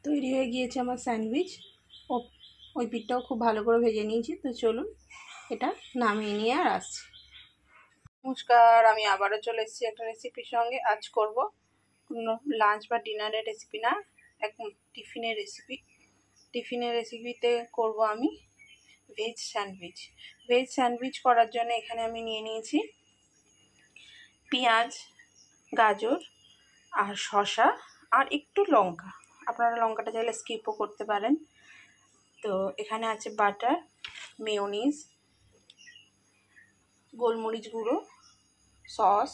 তৈরি হয়ে গিয়েছে আমার স্যান্ডউইচ। ওই পিঠটাও খুব ভালো করে ভেজে নিয়েছি। তো চলুন এটা নামিয়ে নিয়ে আর আসছি। নমস্কার, আমি আবারও চলে এসেছি একটা রেসিপির সঙ্গে। আজ করব কোনো লাঞ্চ বা ডিনারের রেসিপি না, একদম টিফিনের রেসিপি। টিফিনের রেসিপিতে করব আমি ভেজ স্যান্ডউইচ। ভেজ স্যান্ডউইচ করার জন্য এখানে আমি নিয়ে নিয়েছি পেঁয়াজ, গাজর আর শসা আর একটু লঙ্কা। আপনারা লঙ্কাটা চাইলে স্কিপও করতে পারেন। তো এখানে আছে বাটার, মেয়োনিজ, গোলমরিচ গুঁড়ো, সস,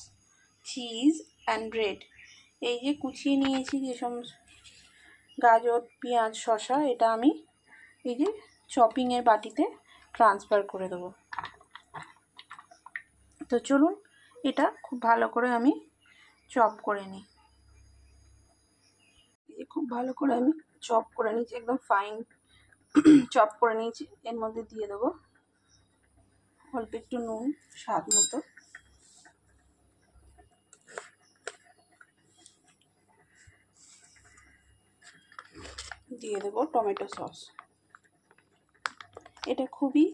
চিজ অ্যান্ড ব্রেড। এই যে কুচিয়ে নিয়েছি যে সমস্ত গাজর, পেঁয়াজ, শসা, এটা আমি এই যে চপিংয়ের বাটিতে ট্রান্সফার করে দেবো। তো চলুন এটা খুব ভালো করে আমি চপ করে নিই। এই যে খুব ভালো করে আমি চপ করে নিয়েছি, একদম ফাইন চপ করে নিয়েছি। এর মধ্যে দিয়ে দেবো অল্প একটু নুন স্বাদ মতো, দিয়ে দেবো টমেটো সস। এটা খুবই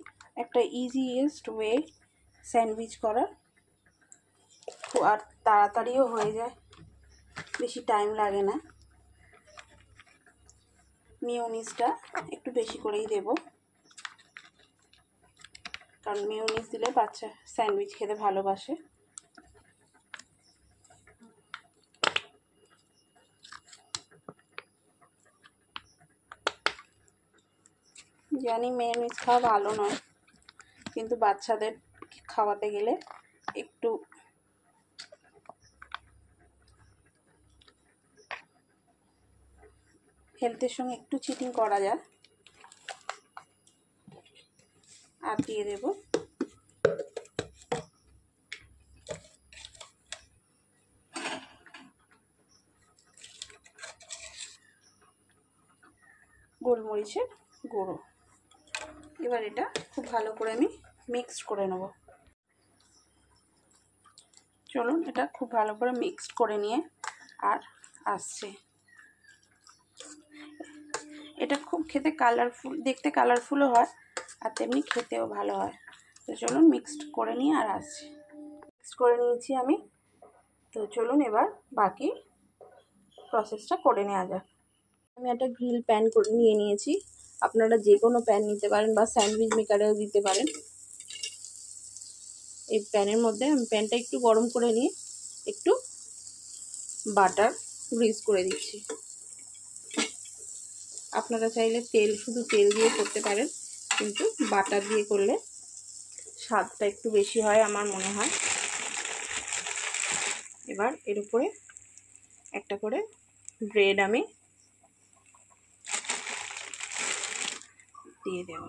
একটা ইজিয়েস্ট ওয়ে স্যান্ডউইচ করার, আর তাড়াতাড়িও হয়ে যায়, বেশি টাইম লাগে না। মেয়োনিজটা একটু বেশি করেই দেব, কারণ মেয়োনিজ দিলে বাচ্চা স্যান্ডউইচ খেতে ভালোবাসে। জানি মেয়োনিজ খাওয়া ভালো নয়, কিন্তু বাচ্চাদের খাওয়াতে গেলে একটু হেলথের সঙ্গে একটু চিটিং করা যায়। আর দিয়ে দেব গোলমরিচের গুঁড়ো। এবার এটা খুব ভালো করে আমি মিক্সড করে নেব। চলুন এটা খুব ভালো করে মিক্সড করে নিয়ে আর আসছে। এটা খুব খেতে কালারফুল, দেখতে কালারফুলও হয় আর তেমনি খেতেও ভালো হয়। তো চলুন মিক্সড করে নিয়ে আর আসছি। মিক্সড করে নিয়েছি আমি। তো চলুন এবার বাকি প্রসেসটা করে নেওয়া যাক। আমি একটা গ্রিল প্যান করে নিয়ে নিয়েছি। আপনারা যে কোনো প্যান নিতে পারেন বা স্যান্ডউইচ মেকারেও দিতে পারেন। এই প্যানের মধ্যে আমি প্যানটা একটু গরম করে নিয়ে একটু বাটার গ্রিজ করে দিচ্ছি। আপনারা চাইলে শুধু তেল দিয়ে করতে পারেন, কিন্তু বাটার দিয়ে করলে স্বাদটা একটু বেশি হয় আমার মনে হয়। এবার এর উপরে একটা করে ব্রেড আমি দিয়ে দেব।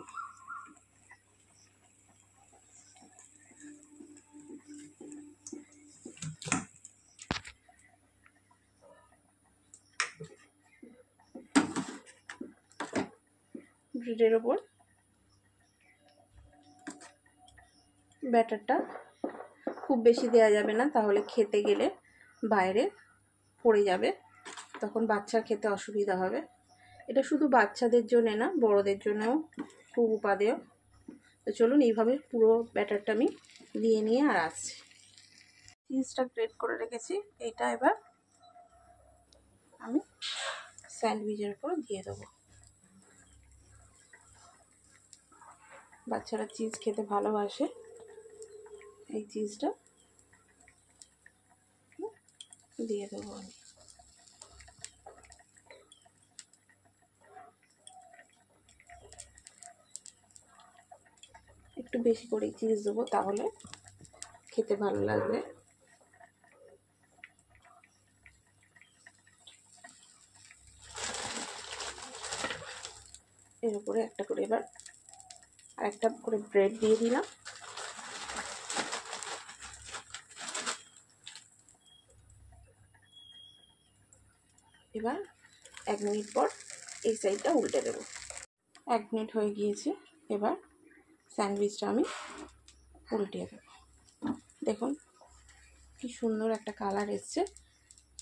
ব্রেডের ওপর ব্যাটারটা খুব বেশি দেওয়া যাবে না, তাহলে খেতে গেলে বাইরে পড়ে যাবে, তখন বাচ্চার খেতে অসুবিধা হবে। এটা শুধু বাচ্চাদের জন্য না, বড়দের জন্যও খুব উপাদেয়। তো চলুন এইভাবে পুরো ব্যাটারটা আমি দিয়ে নিয়ে আর আসছি। চিজটা গ্রেট করে রেখেছি, এটা এবার আমি স্যান্ডউইচের উপর দিয়ে দেবো। বাচ্চারা চিজ খেতে ভালোবাসে, এই চিজটা দিয়ে দেবো আমি। একটু বেশি করে চিজ দেবো, তাহলে খেতে ভালো লাগবে। এর উপরে একটা করে এবার আরেকটা করে ব্রেড দিয়ে দিলাম। এবার 1 মিনিট পর এই সাইডটা উল্টে দেব। 1 মিনিট হয়ে গিয়েছে। এবার স্যান্ডউইচটা আমি উল্টিয়ে দেব। দেখুন কি সুন্দর একটা কালার এসছে।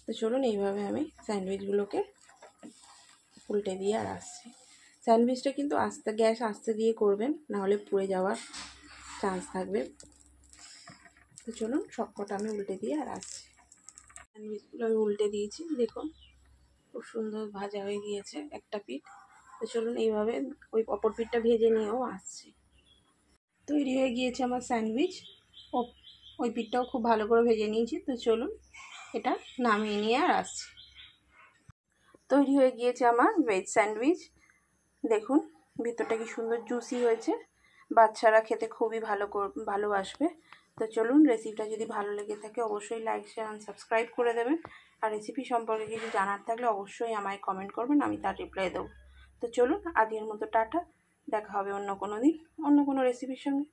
তো চলুন এইভাবে আমি স্যান্ডউইচগুলোকে উল্টে দিয়ে আর আসছি। স্যান্ডউইচটা কিন্তু গ্যাস আস্তে দিয়ে করবেন, নাহলে পুড়ে যাওয়ার চান্স থাকবে। তো চলুন সবকটা আমি উল্টে দিয়ে আর আসছি। স্যান্ডউইচগুলো আমি উল্টে দিয়েছি, দেখুন খুব সুন্দর ভাজা হয়ে গিয়েছে একটা পিঠ। তো চলুন এইভাবে ওই অপর পিঠটা ভেজে নিয়েও আসছি। তৈরি হয়ে গিয়েছে আমার স্যান্ডউইচ, ওই পিঠটাও খুব ভালো করে ভেজে নিয়েছি। তো চলুন এটা নামিয়ে নিয়ে আর আসছি। তৈরি হয়ে গিয়েছে আমার ভেজ স্যান্ডউইচ, দেখুন ভিতরটা কি সুন্দর জুসি হয়েছে, বাচ্চারা খেতে খুবই ভালোবাসবে। তো চলুন, রেসিপিটা যদি ভালো লেগে থাকে অবশ্যই লাইক শেয়ার অ্যান্ড সাবস্ক্রাইব করে দেবেন। আর রেসিপি সম্পর্কে কিছু জানার থাকলে অবশ্যই আমায় কমেন্ট করবেন, আমি তার রিপ্লাই দেবো। তো চলুন আজকের মতো টাটা, দেখা হবে অন্য কোনো দিন অন্য কোনো রেসিপির সঙ্গে।